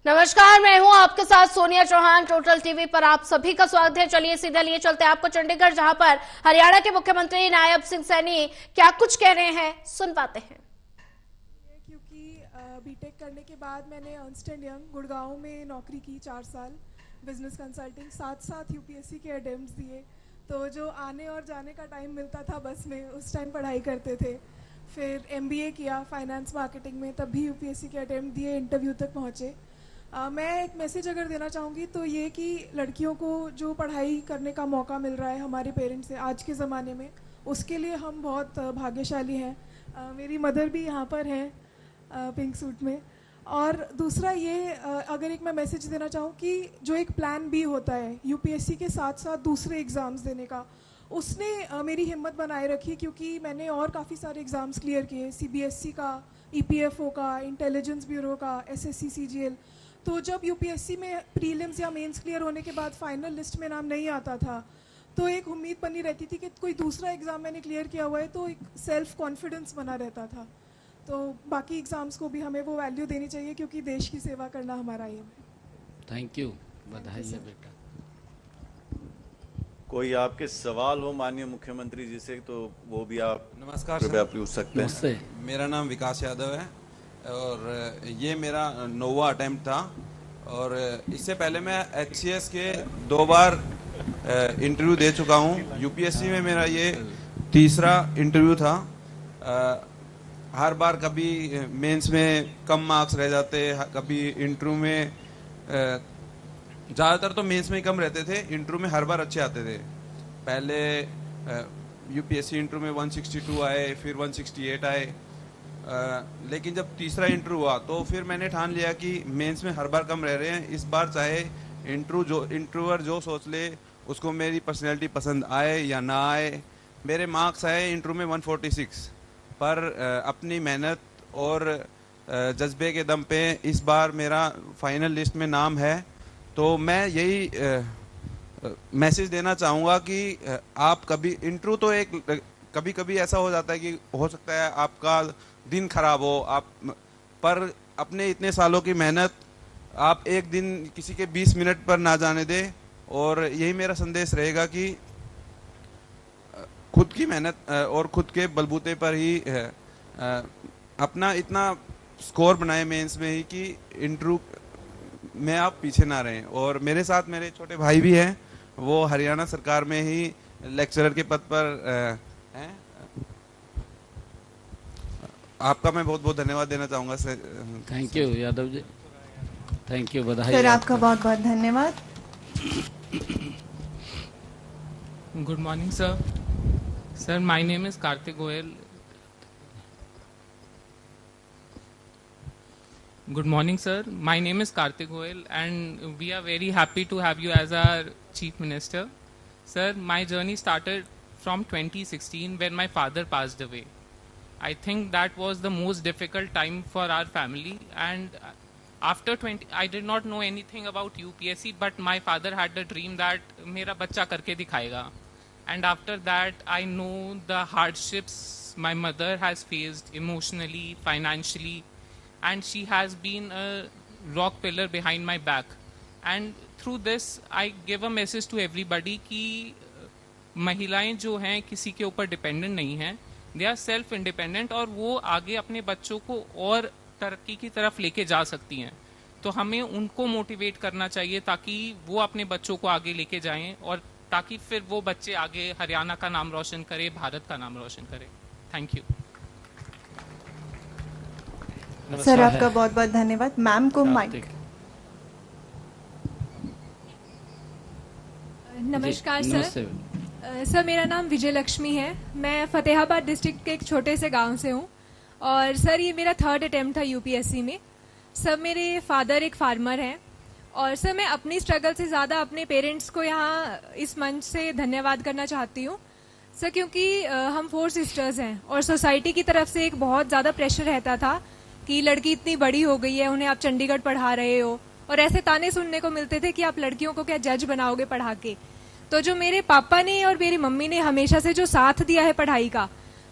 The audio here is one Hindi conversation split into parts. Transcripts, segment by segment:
नमस्कार, मैं हूं आपके साथ सोनिया चौहान। टोटल टीवी पर आप सभी का स्वागत है। चलिए सीधे लिए चलते हैं आपको चंडीगढ़, जहां पर हरियाणा के मुख्यमंत्री नायब सिंह सैनी क्या कुछ कह रहे हैं, सुन पाते हैं। क्योंकि बीटेक करने के बाद मैंने अर्नस्ट एंड यंग गुड़गांव में नौकरी की 4 साल बिजनेस कंसल्टिंग, साथ साथ यूपीएससी के अटेम्प्ट्स दिए। तो जो आने और जाने का टाइम मिलता था बस में, उस टाइम पढ़ाई करते थे। फिर एमबीए किया फाइनेंस मार्केटिंग में, तब भी यूपीएससी के अटेम्प्ट दिए, इंटरव्यू तक पहुँचे। मैं एक मैसेज अगर देना चाहूँगी तो ये कि लड़कियों को जो पढ़ाई करने का मौका मिल रहा है हमारे पेरेंट्स से आज के ज़माने में, उसके लिए हम बहुत भाग्यशाली हैं। मेरी मदर भी यहाँ पर हैं पिंक सूट में। और दूसरा ये अगर एक मैं मैसेज देना चाहूँ कि जो एक प्लान बी होता है यूपीएससी के साथ साथ दूसरे एग्ज़ाम्स देने का, उसने मेरी हिम्मत बनाए रखी, क्योंकि मैंने और काफ़ी सारे एग्ज़ाम्स क्लियर किए, सीबीएसई का, ईपीएफओ का, इंटेलिजेंस ब्यूरो का, एसएससी सीजीएल। तो जब यूपीएससी में प्रीलिम्स या मेंस क्लियर होने के बाद फाइनल लिस्ट में नाम नहीं आता था, तो एक उम्मीद बनी रहती थी कि कोई दूसरा एग्ज़ाम मैंने क्लियर किया हुआ है, तो एक सेल्फ कॉन्फिडेंस बना रहता था। तो बाकी एग्ज़ाम्स को भी हमें वो वैल्यू देनी चाहिए, क्योंकि देश की सेवा करना हमारा एम है। थैंक यू, बधाई है बेटा। कोई आपके सवाल हो माननीय मुख्यमंत्री जी से तो वो भी आप नमस्कार कृपया सर। पूछ सकते हैं। मेरा नाम विकास यादव है और ये मेरा 9वां अटेम्प्ट था। और इससे पहले मैं एचसीएस के 2 बार इंटरव्यू दे चुका हूँ। यूपीएससी में मेरा ये तीसरा इंटरव्यू था। हर बार कभी मेंस में कम मार्क्स रह जाते, कभी इंटरव्यू में ज़्यादातर तो मेंस में ही कम रहते थे, इंटरव्यू में हर बार अच्छे आते थे। पहले यूपीएससी इंटरव्यू में 162 आए, फिर 168 आए। लेकिन जब तीसरा इंटरव्यू हुआ तो फिर मैंने ठान लिया कि मेंस में हर बार कम रह रहे हैं, इस बार चाहे इंटरव्यूअर जो सोच ले, उसको मेरी पर्सनैलिटी पसंद आए या ना आए। मेरे मार्क्स आए इंटरव्यू में 146, पर अपनी मेहनत और जज्बे के दम पे इस बार मेरा फाइनल लिस्ट में नाम है। तो मैं यही मैसेज देना चाहूँगा कि आप कभी इंटरव्यू तो एक कभी कभी ऐसा हो जाता है कि हो सकता है आपका दिन खराब हो, आप पर अपने इतने सालों की मेहनत आप एक दिन किसी के 20 मिनट पर ना जाने दे। और यही मेरा संदेश रहेगा कि खुद की मेहनत और खुद के बलबूते पर ही अपना इतना स्कोर बनाए मेंस में ही कि इंटरव्यू में आप पीछे ना रहें। और मेरे साथ मेरे छोटे भाई भी हैं, वो हरियाणा सरकार में ही लेक्चरर के पद पर हैं। आपका मैं बहुत बहुत धन्यवाद देना चाहूँगा sir. Thank you Yadav ji, thank you, बधाई सर। आपका बहुत बहुत धन्यवाद। Good morning, sir. Sir, my name is Karthik Goyal. Good morning, sir. My name is Karthik Goyal, and we are very happy to have you as our Chief Minister. Sir, my journey started from 2016 when my father passed away. I think that was the most difficult time for our family, and after 20 I did not know anything about UPSC, but my father had the dream that मेरा बच्चा करके दिखाएगा. And after that I know the hardships my mother has faced emotionally, financially, and she has been a rock pillar behind my back. And through this I give a message to everybody कि महिलाएं जो हैं किसी के ऊपर डिपेंडेंट नहीं हैं, दे आर सेल्फ इंडिपेंडेंट, और वो आगे अपने बच्चों को और तरक्की की तरफ लेके जा सकती हैं। तो हमें उनको मोटिवेट करना चाहिए ताकि वो अपने बच्चों को आगे लेके जाएं, और ताकि फिर वो बच्चे आगे हरियाणा का नाम रोशन करें, भारत का नाम रोशन करें। Thank you sir. आपका बहुत बहुत धन्यवाद। मैम को माइक। नमस्कार सर। सर, मेरा नाम विजय लक्ष्मी है। मैं फतेहाबाद डिस्ट्रिक्ट के एक छोटे से गांव से हूँ, और सर ये मेरा 3rd अटेम्प्ट था यूपीएससी में। सर, मेरे फादर एक फार्मर हैं, और सर मैं अपनी स्ट्रगल से ज़्यादा अपने पेरेंट्स को यहाँ इस मंच से धन्यवाद करना चाहती हूँ सर, क्योंकि हम 4 सिस्टर्स हैं, और सोसाइटी की तरफ से एक बहुत ज़्यादा प्रेशर रहता था कि लड़की इतनी बड़ी हो गई है, उन्हें आप चंडीगढ़ पढ़ा रहे हो, और ऐसे ताने सुनने को मिलते थे कि आप लड़कियों को क्या जज बनाओगे पढ़ा के। तो जो मेरे पापा ने और मेरी मम्मी ने हमेशा से जो साथ दिया है पढ़ाई का,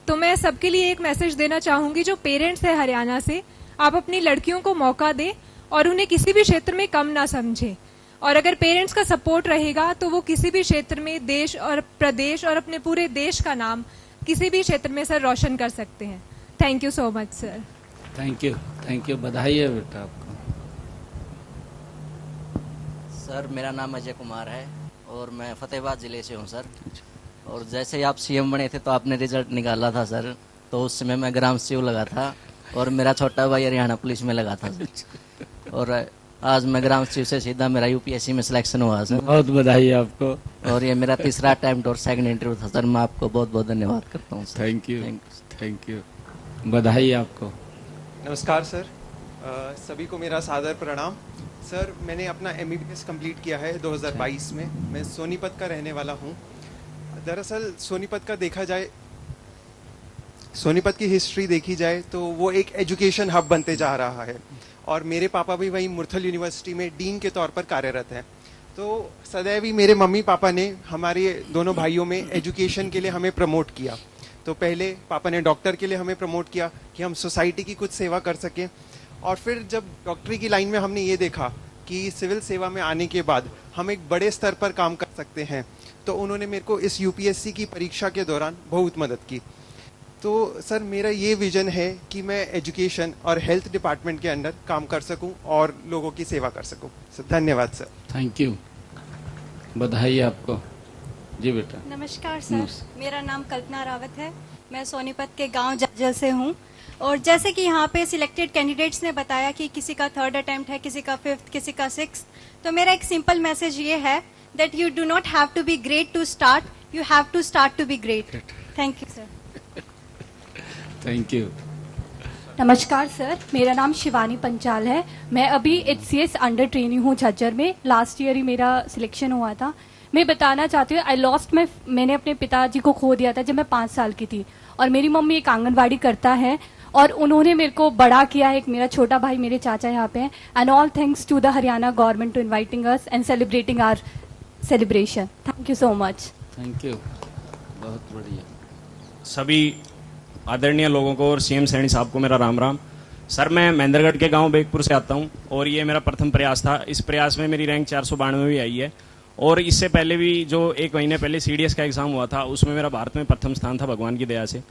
तो मैं सबके लिए एक मैसेज देना चाहूंगी, जो पेरेंट्स है हरियाणा से, आप अपनी लड़कियों को मौका दें और उन्हें किसी भी क्षेत्र में कम ना समझे। और अगर पेरेंट्स का सपोर्ट रहेगा तो वो किसी भी क्षेत्र में देश और प्रदेश और अपने पूरे देश का नाम किसी भी क्षेत्र में सर रोशन कर सकते हैं। Thank you so much sir. Thank you, बधाई है बेटा आपको। सर मेरा नाम अजय कुमार है और मैं फतेहाबाद ज़िले से हूँ सर। और जैसे ही आप सीएम बने थे तो आपने रिजल्ट निकाला था सर, तो उस समय मैं ग्राम सेवक लगा था और मेरा छोटा भाई हरियाणा पुलिस में लगा था सर। और आज मैं ग्राम सेवक से सीधा मेरा यूपीएससी में सिलेक्शन हुआ सर। बहुत बधाई है आपको। और ये मेरा तीसरा अटेम्प्ट और सेकंड इंटरव्यू था सर। मैं आपको बहुत बहुत धन्यवाद करता हूँ सर। थैंक यू, बधाई आपको। नमस्कार सर, सभी को मेरा सादर प्रणाम। सर मैंने अपना MBBS कंप्लीट किया है 2022 में। मैं सोनीपत का रहने वाला हूँ। दरअसल सोनीपत की हिस्ट्री देखी जाए तो वो एक एजुकेशन हब बनते जा रहा है और मेरे पापा भी वहीं मुरथल यूनिवर्सिटी में डीन के तौर पर कार्यरत हैं। तो सदैव ही मेरे मम्मी पापा ने हमारे दोनों भाइयों में एजुकेशन के लिए हमें प्रमोट किया। तो पहले पापा ने डॉक्टर के लिए हमें प्रमोट किया कि हम सोसाइटी की कुछ सेवा कर सकें, और फिर जब डॉक्टरी की लाइन में हमने ये देखा कि सिविल सेवा में आने के बाद हम एक बड़े स्तर पर काम कर सकते हैं, तो उन्होंने मेरे को इस यूपीएससी की परीक्षा के दौरान बहुत मदद की। तो सर मेरा ये विजन है कि मैं एजुकेशन और हेल्थ डिपार्टमेंट के अंदर काम कर सकूं और लोगों की सेवा कर सकूं। सर धन्यवाद सर। थैंक यू, बधाई आपको। जी बेटा। नमस्कार सर, मेरा नाम कल्पना रावत है। मैं सोनीपत के गांव जज्जल से हूं। और जैसे कि यहाँ पे सिलेक्टेड कैंडिडेट्स ने बताया कि किसी का 3rd अटेम्प्ट है, किसी का 5th, किसी का 6th, तो मेरा एक सिंपल मैसेज ये है that you do not have to be great to start, you have to start to be great. Thank you sir. Thank you. नमस्कार सर, मेरा नाम शिवानी पंचाल है। मैं अभी HCS अंडर ट्रेनिंग हूँ झज्जर में। लास्ट ईयर ही मेरा सिलेक्शन हुआ था। मैं बताना चाहती हूँ मैंने अपने पिताजी को खो दिया था जब मैं 5 साल की थी, और मेरी मम्मी एक आंगनवाड़ी करता है और उन्होंने मेरे को बड़ा किया है। एक मेरा छोटा भाई, मेरे चाचा यहाँ पे हैं। And all thanks to the Haryana government to inviting us and celebrating our celebration. Thank you so much. Thank you, बहुत बढ़िया। सभी आदरणीय लोगों को और CM सैनी साहब को मेरा राम राम। सर मैं महेंद्रगढ़ के गांव बेगपुर से आता हूं और ये मेरा प्रथम प्रयास था। इस प्रयास में मेरी रैंक 492 भी आई है, और इससे पहले भी जो 1 महीने पहले CDS का एग्ज़ाम हुआ था उसमें मेरा भारत में प्रथम स्थान था भगवान की दया से।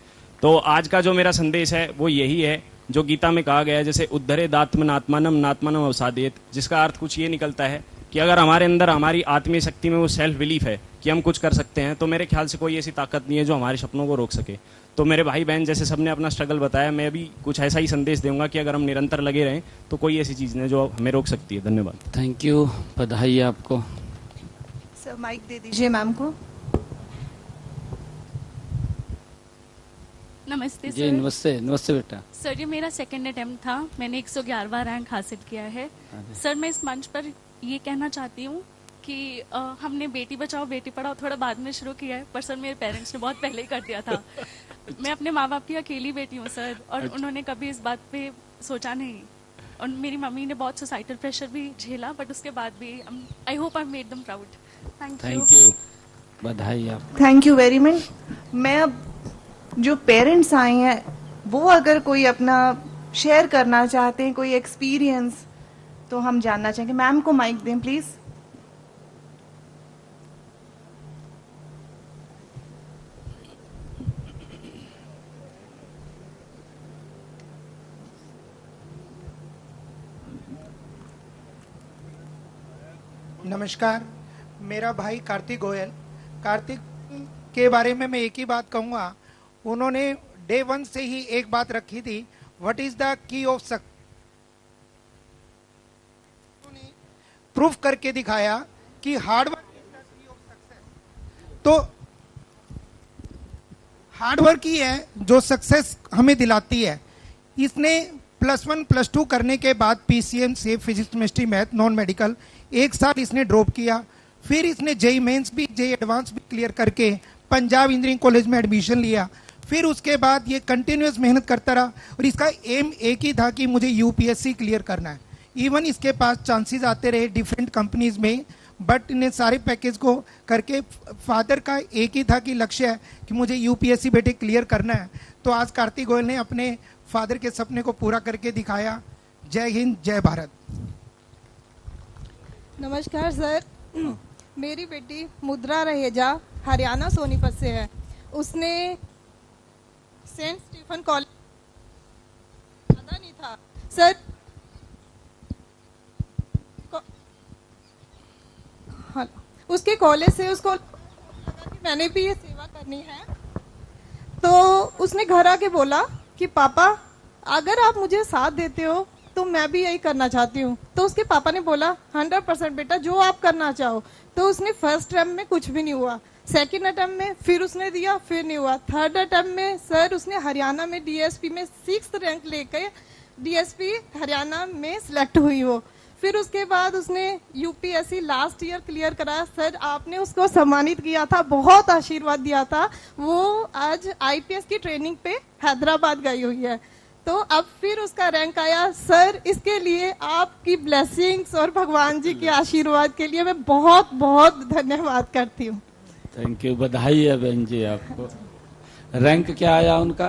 तो आज का जो मेरा संदेश है वो यही है जो गीता में कहा गया है, जैसे उद्धरे दात्मनात्मानम नात्मानम अवसादेत, जिसका अर्थ कुछ ये निकलता है कि अगर हमारे अंदर हमारी आत्मीय शक्ति में वो सेल्फ बिलीफ है कि हम कुछ कर सकते हैं, तो मेरे ख्याल से कोई ऐसी ताकत नहीं है जो हमारे सपनों को रोक सके। तो मेरे भाई बहन जैसे सबने अपना स्ट्रगल बताया, मैं भी कुछ ऐसा ही संदेश दूंगा कि अगर हम निरंतर लगे रहें तो कोई ऐसी चीज़ नहीं जो हमें रोक सकती है। धन्यवाद। थैंक यू, बधाई आपको। सर माइक दे दीजिए मैम को। नमस्ते जी सर। नमस्ते बेटा। सर ये मेरा 2nd अटेम्प्ट था। मैंने 111वां रैंक हासिल किया है। सर मैं इस मंच पर ये कहना चाहती हूँ कि हमने बेटी बचाओ बेटी पढ़ाओ थोड़ा बाद में शुरू किया है, पर सर मेरे पेरेंट्स ने बहुत पहले ही कर दिया था। मैं अपने माँ बाप की अकेली बेटी हूँ सर, और उन्होंने कभी इस बात पे सोचा नहीं। और मेरी मम्मी ने बहुत सोसाइटल प्रेशर भी झेला, बट उसके बाद भी I hope I made them proud. Thank you, बधाई आप। Thank you very much. मैं अब जो पेरेंट्स आए हैं वो अगर कोई अपना शेयर करना चाहते हैं, कोई एक्सपीरियंस, तो हम जानना चाहेंगे। मैम को माइक दें प्लीज। नमस्कार, मेरा भाई कार्तिक गोयल। कार्तिक के बारे में मैं एक ही बात कहूँगा, उन्होंने डे 1 से ही एक बात रखी थी, what is the key of success. Proof करके दिखाया कि hard work is the key of success. तो हार्ड वर्क ही है जो सक्सेस हमें दिलाती है। इसने +1 +2 करने के बाद PCM से physics chemistry math non medical 1 साल इसने ड्रॉप किया। फिर इसने JEE मेंस भी JEE एडवांस भी क्लियर करके पंजाब इंजीनियरिंग कॉलेज में एडमिशन लिया। फिर उसके बाद ये कंटिन्यूस मेहनत करता रहा और इसका एम एक ही था कि मुझे UPSC क्लियर करना है। इवन इसके पास चांसेस आते रहे डिफरेंट कंपनीज में, बट इन्हें सारे पैकेज को करके फादर का एक ही था कि लक्ष्य है कि मुझे UPSC बेटे क्लियर करना है। तो आज कार्तिक गोयल ने अपने फादर के सपने को पूरा करके दिखाया। जय हिंद, जय भारत। नमस्कार सर, मेरी बेटी मुद्रा रहेजा हरियाणा सोनीपत से है। उसने सेंट स्टीफन कॉलेज पता नहीं था सर उसके कॉलेज से उसको लगा कि मैंने भी ये सेवा करनी है, तो उसने घर आके बोला कि पापा अगर आप मुझे साथ देते हो तो मैं भी यही करना चाहती हूँ। तो उसके पापा ने बोला 100% बेटा जो आप करना चाहो। तो उसने फर्स्ट अटेम्प्ट में कुछ भी नहीं हुआ, सेकंड अटेम्प्ट में फिर उसने दिया, फिर नहीं हुआ, थर्ड अटेम्प्ट में सर उसने हरियाणा में डीएसपी में 6th रैंक लेकर डीएसपी हरियाणा में सिलेक्ट हुई हो। फिर उसके बाद उसने यूपीएससी लास्ट ईयर क्लियर करा। सर आपने उसको सम्मानित किया था, बहुत आशीर्वाद दिया था। वो आज आईपीएस की ट्रेनिंग पे हैदराबाद गई हुई है। तो अब फिर उसका रैंक आया। सर इसके लिए आपकी ब्लेसिंग्स और भगवान जी के आशीर्वाद के लिए मैं बहुत बहुत धन्यवाद करती हूँ। थैंक यू, बधाई है बहन जी आपको। रैंक क्या आया उनका?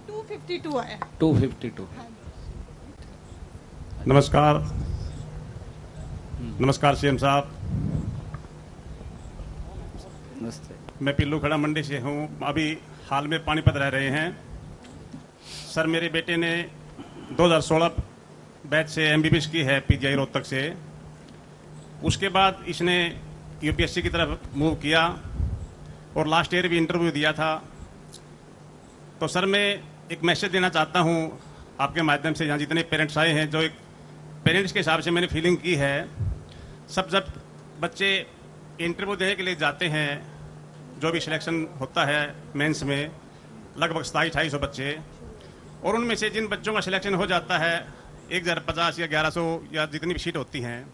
252 आया। 252। नमस्कार, नमस्कार सीएम साहब। नमस्ते। मैं पिल्लू खड़ा मंडी से हूँ, अभी हाल में पानीपत रह रहे हैं। सर मेरे बेटे ने 2016 बैच से एमबीबीएस की है पीजीआई रोहतक से। उसके बाद इसने यूपीएससी की तरफ मूव किया और लास्ट ईयर भी इंटरव्यू दिया था। तो सर मैं एक मैसेज देना चाहता हूँ आपके माध्यम से, यहाँ जितने पेरेंट्स आए हैं, जो एक पेरेंट्स के हिसाब से मैंने फीलिंग की है। सब जब बच्चे इंटरव्यू देने के लिए जाते हैं, जो भी सिलेक्शन होता है मेंस में, लगभग 2700-2800 बच्चे, और उनमें से जिन बच्चों का सिलेक्शन हो जाता है 1050 या 1100 या जितनी भी सीट होती हैं,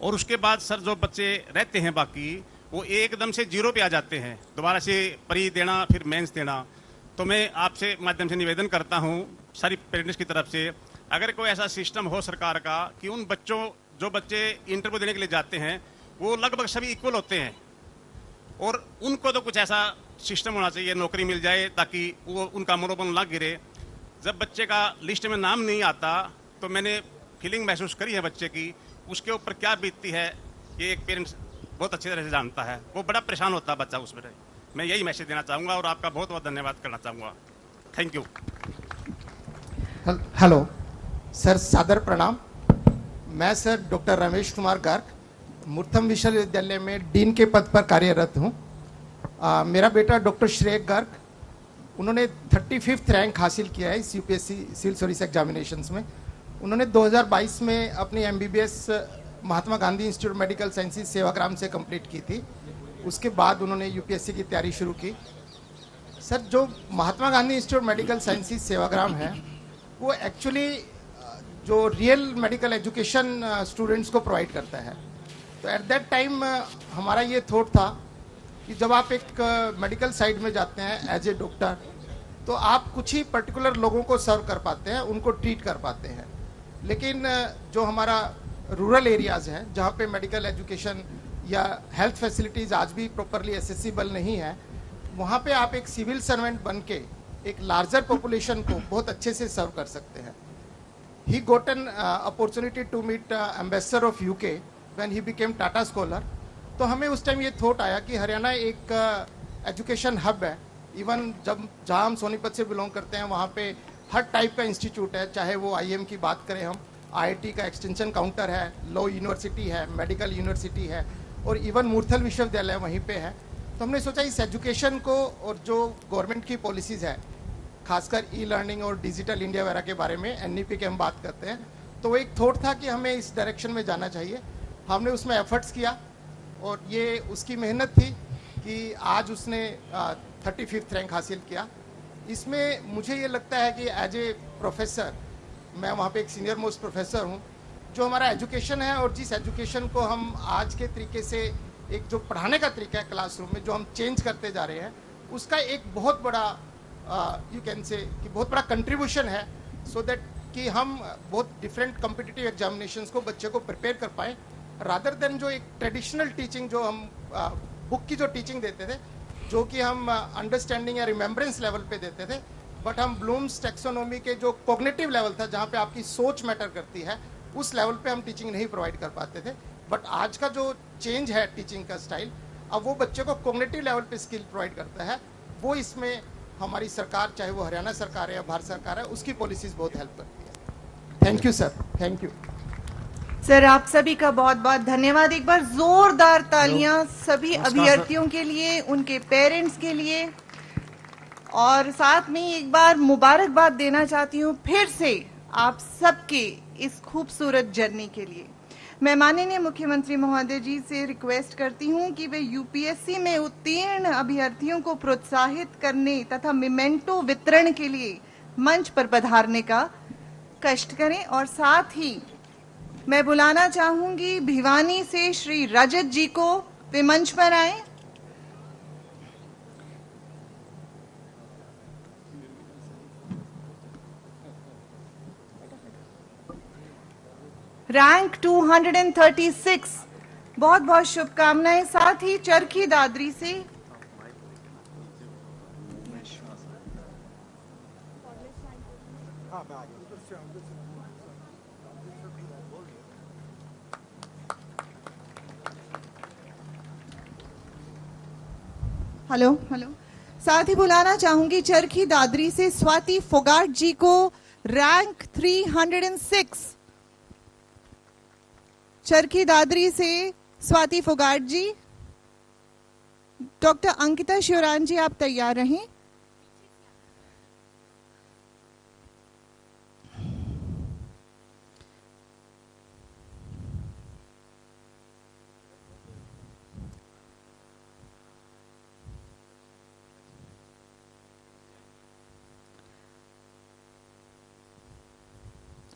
और उसके बाद सर जो बच्चे रहते हैं बाकी वो एकदम से 0 पे आ जाते हैं, दोबारा से प्री देना फिर मेंस देना। तो मैं आपसे माध्यम से निवेदन करता हूँ सारी पेरेंट्स की तरफ से, अगर कोई ऐसा सिस्टम हो सरकार का कि उन बच्चों जो बच्चे इंटरव्यू देने के लिए जाते हैं वो लगभग सभी इक्वल होते हैं, और उनको तो कुछ ऐसा सिस्टम होना चाहिए, नौकरी मिल जाए ताकि वो उनका मनोबल ना गिरे। जब बच्चे का लिस्ट में नाम नहीं आता तो मैंने फीलिंग महसूस करी है बच्चे की, उसके ऊपर क्या बीतती है ये एक पेरेंट्स बहुत अच्छी तरह से जानता है। वो बड़ा परेशान होता है बच्चा उसमें। मैं यही मैसेज देना चाहूँगा और आपका बहुत बहुत धन्यवाद करना चाहूँगा। Thank you. हेलो सर, सादर प्रणाम। मैं सर डॉक्टर रमेश कुमार गर्ग मुर्थम विश्वविद्यालय में डीन के पद पर कार्यरत हूँ। मेरा बेटा डॉक्टर श्रेय गर्ग, उन्होंने 35th रैंक हासिल किया है इस यूपीएससी सिविल सर्विस एग्जामिनेशंस में। उन्होंने 2022 में अपनी MBBS Mahatma Gandhi institute medical sciences Sevagram से कंप्लीट की थी। उसके बाद उन्होंने यूपीएससी की तैयारी शुरू की। सर जो Mahatma Gandhi institute medical sciences Sevagram है वो एक्चुअली जो रियल मेडिकल एजुकेशन स्टूडेंट्स को प्रोवाइड करता है। तो एट दैट टाइम हमारा ये थॉट था कि जब आप एक मेडिकल साइड में जाते हैं एज ए डॉक्टर, तो आप कुछ ही पर्टिकुलर लोगों को सर्व कर पाते हैं, उनको ट्रीट कर पाते हैं। लेकिन जो हमारा रूरल एरियाज़ हैं जहाँ पे मेडिकल एजुकेशन या हेल्थ फैसिलिटीज़ आज भी प्रॉपरली एक्सेसिबल नहीं है, वहाँ पे आप एक सिविल सर्वेंट बन के एक लार्जर पॉपुलेशन को बहुत अच्छे से सर्व कर सकते हैं। He got an opportunity to meet ambassador of UK when he became Tata Scholar। तो हमें उस टाइम ये थॉट आया कि हरियाणा एक एजुकेशन हब है। इवन जब जहाँ हम सोनीपत से बिलोंग करते हैं वहाँ पे हर टाइप का इंस्टीट्यूट है, चाहे वो आईएम की बात करें हम, आईआईटी का एक्सटेंशन काउंटर है, लॉ यूनिवर्सिटी है, मेडिकल यूनिवर्सिटी है, और इवन मूर्थल विश्वविद्यालय वहीं पे है। तो हमने सोचा इस एजुकेशन को और जो गवर्नमेंट की पॉलिसीज़ है, खासकर ई लर्निंग और डिजिटल इंडिया वगैरह के बारे में एनईपी के हम बात करते हैं, तो एक थॉट था कि हमें इस डायरेक्शन में जाना चाहिए। हमने उसमें एफर्ट्स किया और ये उसकी मेहनत थी कि आज उसने 35th रैंक हासिल किया। इसमें मुझे ये लगता है कि एज ए प्रोफेसर, मैं वहाँ पे एक सीनियर मोस्ट प्रोफेसर हूँ, जो हमारा एजुकेशन है और जिस एजुकेशन को हम आज के तरीके से एक जो पढ़ाने का तरीका है क्लासरूम में जो हम चेंज करते जा रहे हैं, उसका एक बहुत बड़ा यू कैन से कि बहुत बड़ा कंट्रीब्यूशन है, सो दैट कि हम बहुत डिफरेंट कॉम्पिटिटिव एग्जामिनेशंस को बच्चे को प्रिपेयर कर पाए, रादर देन जो एक ट्रेडिशनल टीचिंग जो हम बुक की जो टीचिंग देते थे, जो कि हम अंडरस्टैंडिंग या रिमेम्बरेंस लेवल पे देते थे, बट हम ब्लूम्स टैक्सोनॉमी के जो कॉग्निटिव लेवल था जहाँ पे आपकी सोच मैटर करती है, उस लेवल पे हम टीचिंग नहीं प्रोवाइड कर पाते थे। बट आज का जो चेंज है टीचिंग का स्टाइल, अब वो बच्चे को कॉग्निटिव लेवल पे स्किल प्रोवाइड करता है। वो इसमें हमारी सरकार, चाहे वो हरियाणा सरकार है या भारत सरकार है, उसकी पॉलिसीज बहुत हेल्प करती है। Thank you sir, thank you sir. आप सभी का बहुत बहुत धन्यवाद। एक बार जोरदार तालियां सभी अभ्यर्थियों के लिए, उनके पेरेंट्स के लिए, और साथ में एक बार मुबारकबाद देना चाहती हूँ फिर से आप सबके इस खूबसूरत जर्नी के लिए। मैं माननीय मुख्यमंत्री महोदय जी से रिक्वेस्ट करती हूँ कि वे यूपीएससी में उत्तीर्ण अभ्यर्थियों को प्रोत्साहित करने तथा मेमेंटो वितरण के लिए मंच पर पधारने का कष्ट करें। और साथ ही मैं बुलाना चाहूंगी भिवानी से श्री रजत जी को, वे मंच पर आए। रैंक 236, बहुत बहुत शुभकामनाएं। साथ ही चरखी दादरी से हेलो हेलो, साथ ही बुलाना चाहूंगी चरखी दादरी से स्वाति फोगाट जी को, रैंक 306। चरखी दादरी से स्वाति फोगाट जी। डॉक्टर अंकिता शिवरान जी, आप तैयार रहें।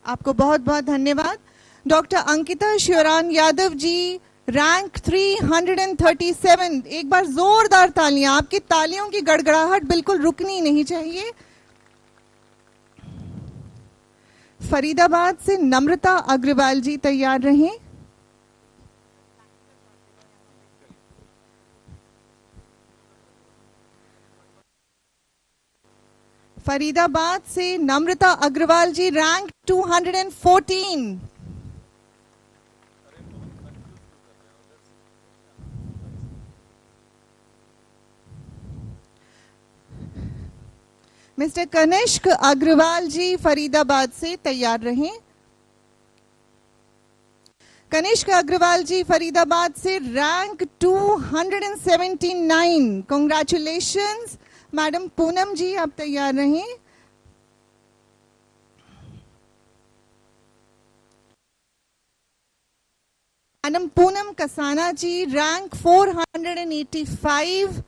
आपको बहुत बहुत धन्यवाद। Doctor Ankita Shivran Yadav ji, rank 337। एक बार जोरदार तालियां, आपकी तालियों की गड़गड़ाहट बिल्कुल रुकनी नहीं चाहिए। फरीदाबाद से नम्रता अग्रवाल जी, तैयार रहें। फरीदाबाद से नम्रता अग्रवाल जी, रैंक 214। मिस्टर कनिष्क अग्रवाल जी, फरीदाबाद से, तैयार रहें। कनिष्क अग्रवाल जी, फरीदाबाद से, rank 279। Congratulations. Madam Poonam ji, आप तैयार रहें। मैडम पूनम कसाना जी, रैंक 485,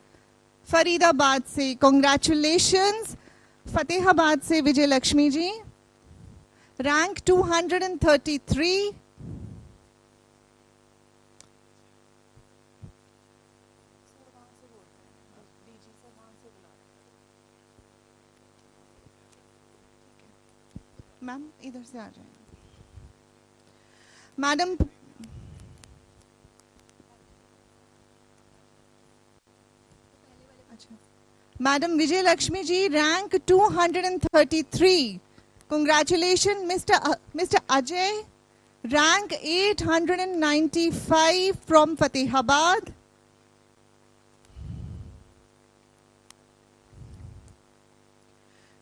फरीदाबाद से, कांग्रेचुलेशंस। फतेहाबाद से विजय लक्ष्मी जी, रैंक 233। मैम इधर से आ जाए। Madam madam Vijay Lakshmi ji, rank 233। Congratulation. Mister Ajay, rank 895 from Fatehabad.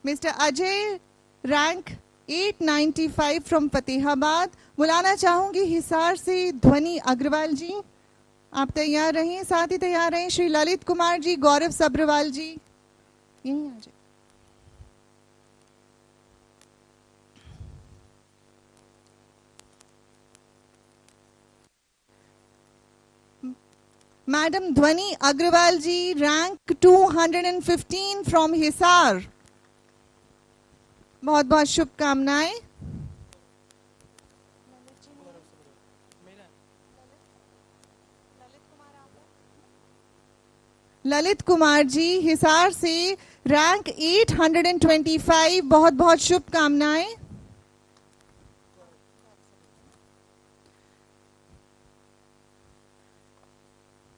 Mister Ajay, rank 895 from Fatehabad. बुलाना चाहूंगी हिसार से ध्वनि अग्रवाल जी, आप तैयार रहिए। साथ ही तैयार रहिए श्री ललित कुमार जी, गौरव सब्रवाल जी, यहीं आ जाए। मैडम ध्वनि अग्रवाल जी, रैंक 215 फ्रॉम हिसार। बहुत बहुत शुभकामनाएं। ललित कुमार जी, हिसार से, रैंक 825। बहुत बहुत शुभकामनाएं।